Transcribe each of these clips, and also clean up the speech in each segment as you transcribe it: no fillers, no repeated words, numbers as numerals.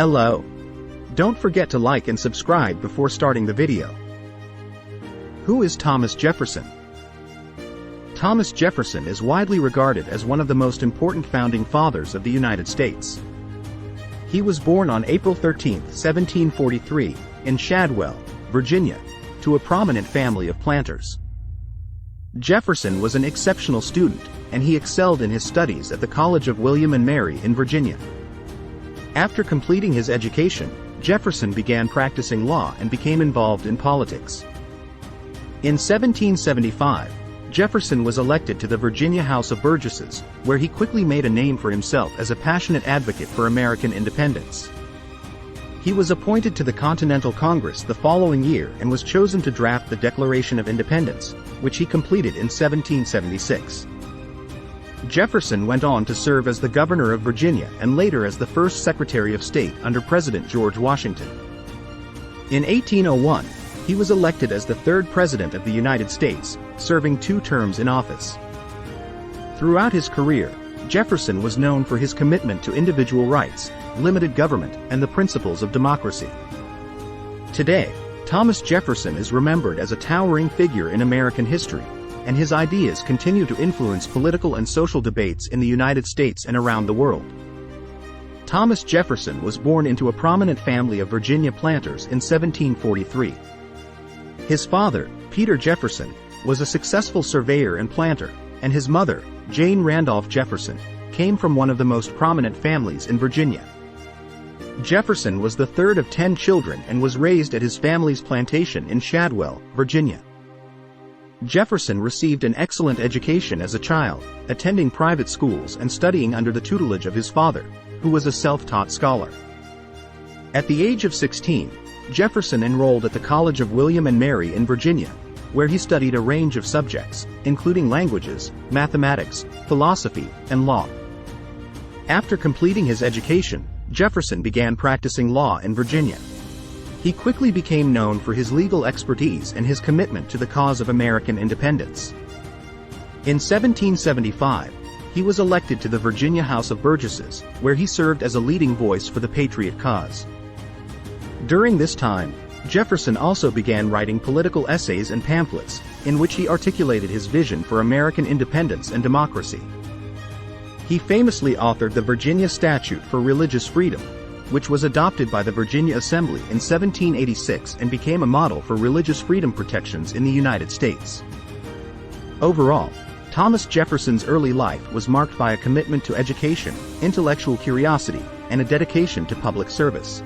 Hello. Don't forget to like and subscribe before starting the video. Who is Thomas Jefferson? Thomas Jefferson is widely regarded as one of the most important founding fathers of the United States. He was born on April 13, 1743, in Shadwell, Virginia, to a prominent family of planters. Jefferson was an exceptional student, and he excelled in his studies at the College of William and Mary in Virginia. After completing his education, Jefferson began practicing law and became involved in politics. In 1775, Jefferson was elected to the Virginia House of Burgesses, where he quickly made a name for himself as a passionate advocate for American independence. He was appointed to the Continental Congress the following year and was chosen to draft the Declaration of Independence, which he completed in 1776. Jefferson went on to serve as the governor of Virginia and later as the first Secretary of State under President George Washington. In 1801, he was elected as the third President of the United States, serving 2 terms in office. Throughout his career, Jefferson was known for his commitment to individual rights, limited government, and the principles of democracy. Today, Thomas Jefferson is remembered as a towering figure in American history, and his ideas continue to influence political and social debates in the United States and around the world. Thomas Jefferson was born into a prominent family of Virginia planters in 1743. His father, Peter Jefferson, was a successful surveyor and planter, and his mother, Jane Randolph Jefferson, came from one of the most prominent families in Virginia. Jefferson was the third of 10 children and was raised at his family's plantation in Shadwell, Virginia. Jefferson received an excellent education as a child, attending private schools and studying under the tutelage of his father, who was a self-taught scholar. At the age of 16, Jefferson enrolled at the College of William and Mary in Virginia, where he studied a range of subjects, including languages, mathematics, philosophy, and law. After completing his education, Jefferson began practicing law in Virginia. He quickly became known for his legal expertise and his commitment to the cause of American independence. In 1775, he was elected to the Virginia House of Burgesses, where he served as a leading voice for the Patriot cause. During this time, Jefferson also began writing political essays and pamphlets, in which he articulated his vision for American independence and democracy. He famously authored the Virginia Statute for Religious Freedom, which was adopted by the Virginia Assembly in 1786 and became a model for religious freedom protections in the United States. Overall, Thomas Jefferson's early life was marked by a commitment to education, intellectual curiosity, and a dedication to public service.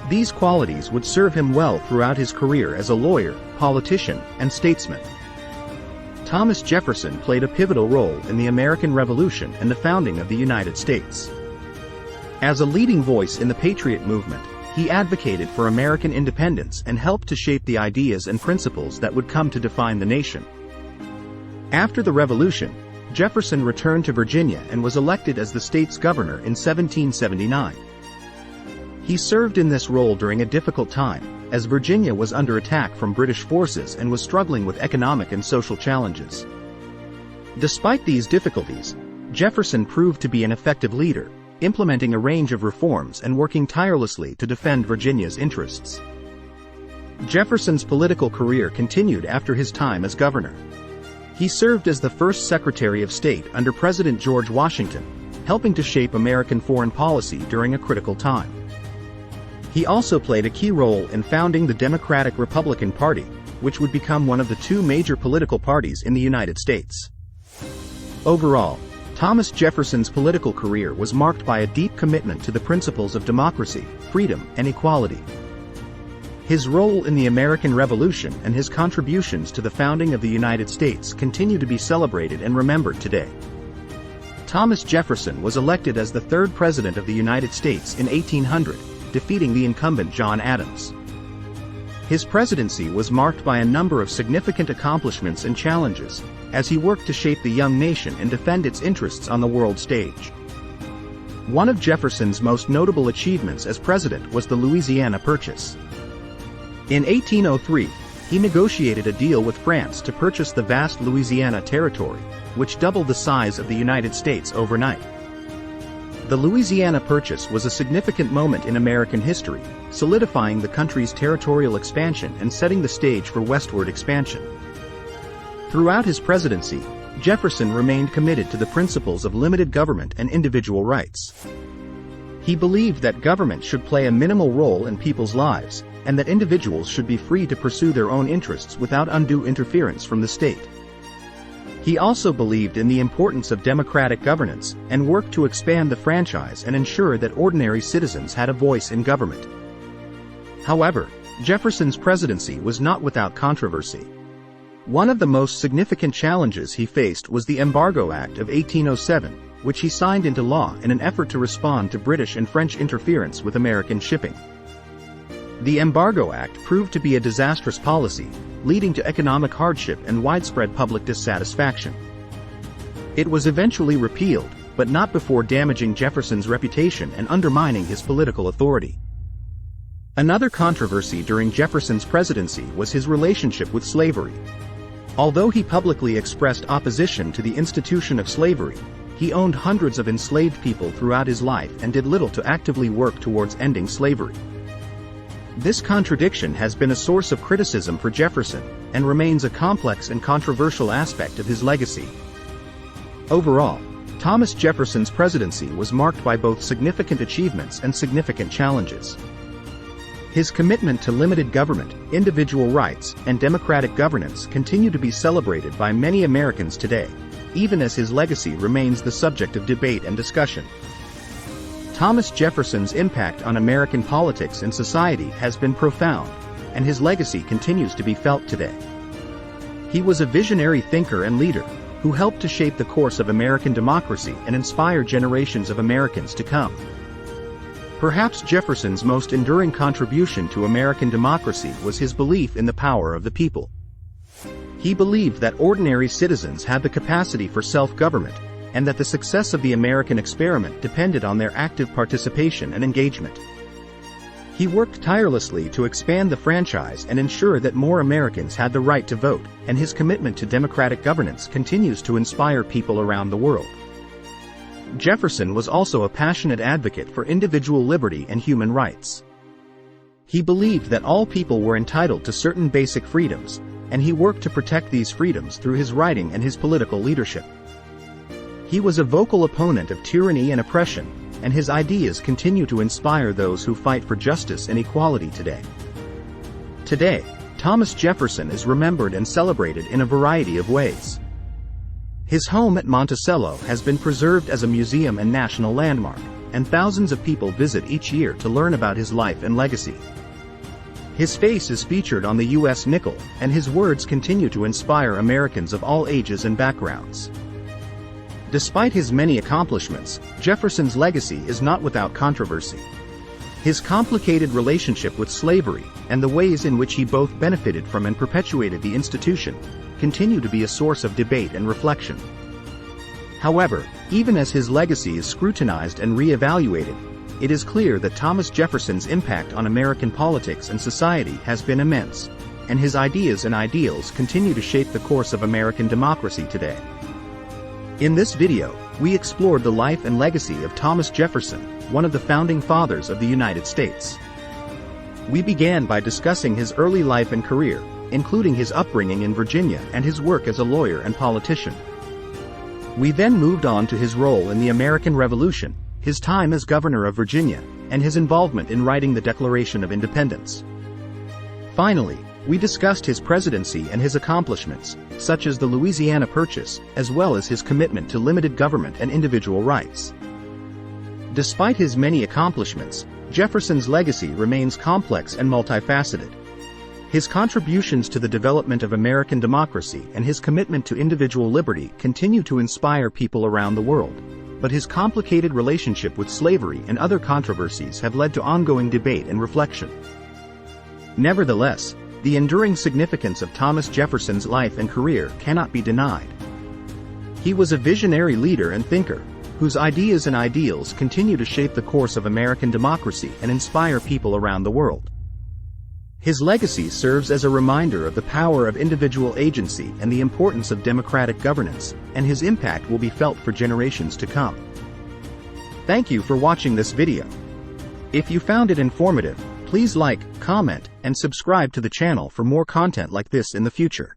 These qualities would serve him well throughout his career as a lawyer, politician, and statesman. Thomas Jefferson played a pivotal role in the American Revolution and the founding of the United States. As a leading voice in the Patriot movement, he advocated for American independence and helped to shape the ideas and principles that would come to define the nation. After the Revolution, Jefferson returned to Virginia and was elected as the state's governor in 1779. He served in this role during a difficult time, as Virginia was under attack from British forces and was struggling with economic and social challenges. Despite these difficulties, Jefferson proved to be an effective leader, implementing a range of reforms and working tirelessly to defend Virginia's interests. Jefferson's political career continued after his time as governor. He served as the first Secretary of State under President George Washington, helping to shape American foreign policy during a critical time. He also played a key role in founding the Democratic-Republican Party, which would become one of the 2 major political parties in the United States. Overall, Thomas Jefferson's political career was marked by a deep commitment to the principles of democracy, freedom, and equality. His role in the American Revolution and his contributions to the founding of the United States continue to be celebrated and remembered today. Thomas Jefferson was elected as the 3rd President of the United States in 1800, defeating the incumbent John Adams. His presidency was marked by a number of significant accomplishments and challenges, as he worked to shape the young nation and defend its interests on the world stage. One of Jefferson's most notable achievements as president was the Louisiana Purchase. In 1803, he negotiated a deal with France to purchase the vast Louisiana territory, which doubled the size of the United States overnight. The Louisiana Purchase was a significant moment in American history, solidifying the country's territorial expansion and setting the stage for westward expansion. Throughout his presidency, Jefferson remained committed to the principles of limited government and individual rights. He believed that government should play a minimal role in people's lives, and that individuals should be free to pursue their own interests without undue interference from the state. He also believed in the importance of democratic governance, and worked to expand the franchise and ensure that ordinary citizens had a voice in government. However, Jefferson's presidency was not without controversy. One of the most significant challenges he faced was the Embargo Act of 1807, which he signed into law in an effort to respond to British and French interference with American shipping. The Embargo Act proved to be a disastrous policy, leading to economic hardship and widespread public dissatisfaction. It was eventually repealed, but not before damaging Jefferson's reputation and undermining his political authority. Another controversy during Jefferson's presidency was his relationship with slavery. Although he publicly expressed opposition to the institution of slavery, he owned hundreds of enslaved people throughout his life and did little to actively work towards ending slavery. This contradiction has been a source of criticism for Jefferson, and remains a complex and controversial aspect of his legacy. Overall, Thomas Jefferson's presidency was marked by both significant achievements and significant challenges. His commitment to limited government, individual rights, and democratic governance continue to be celebrated by many Americans today, even as his legacy remains the subject of debate and discussion. Thomas Jefferson's impact on American politics and society has been profound, and his legacy continues to be felt today. He was a visionary thinker and leader, who helped to shape the course of American democracy and inspire generations of Americans to come. Perhaps Jefferson's most enduring contribution to American democracy was his belief in the power of the people. He believed that ordinary citizens had the capacity for self-government, and that the success of the American experiment depended on their active participation and engagement. He worked tirelessly to expand the franchise and ensure that more Americans had the right to vote, and his commitment to democratic governance continues to inspire people around the world. Jefferson was also a passionate advocate for individual liberty and human rights. He believed that all people were entitled to certain basic freedoms, and he worked to protect these freedoms through his writing and his political leadership. He was a vocal opponent of tyranny and oppression, and his ideas continue to inspire those who fight for justice and equality today. Today, Thomas Jefferson is remembered and celebrated in a variety of ways. His home at Monticello has been preserved as a museum and national landmark, and thousands of people visit each year to learn about his life and legacy. His face is featured on the U.S. nickel, and his words continue to inspire Americans of all ages and backgrounds. Despite his many accomplishments, Jefferson's legacy is not without controversy. His complicated relationship with slavery, and the ways in which he both benefited from and perpetuated the institution, continue to be a source of debate and reflection. However, even as his legacy is scrutinized and re-evaluated, it is clear that Thomas Jefferson's impact on American politics and society has been immense, and his ideas and ideals continue to shape the course of American democracy today. In this video, we explored the life and legacy of Thomas Jefferson, one of the founding fathers of the United States. We began by discussing his early life and career, including his upbringing in Virginia and his work as a lawyer and politician. We then moved on to his role in the American Revolution, his time as governor of Virginia, and his involvement in writing the Declaration of Independence. Finally, we discussed his presidency and his accomplishments, such as the Louisiana Purchase, as well as his commitment to limited government and individual rights. Despite his many accomplishments, Jefferson's legacy remains complex and multifaceted. His contributions to the development of American democracy and his commitment to individual liberty continue to inspire people around the world, but his complicated relationship with slavery and other controversies have led to ongoing debate and reflection. Nevertheless, the enduring significance of Thomas Jefferson's life and career cannot be denied. He was a visionary leader and thinker, whose ideas and ideals continue to shape the course of American democracy and inspire people around the world. His legacy serves as a reminder of the power of individual agency and the importance of democratic governance, and his impact will be felt for generations to come. Thank you for watching this video. If you found it informative, please like, comment, and subscribe to the channel for more content like this in the future.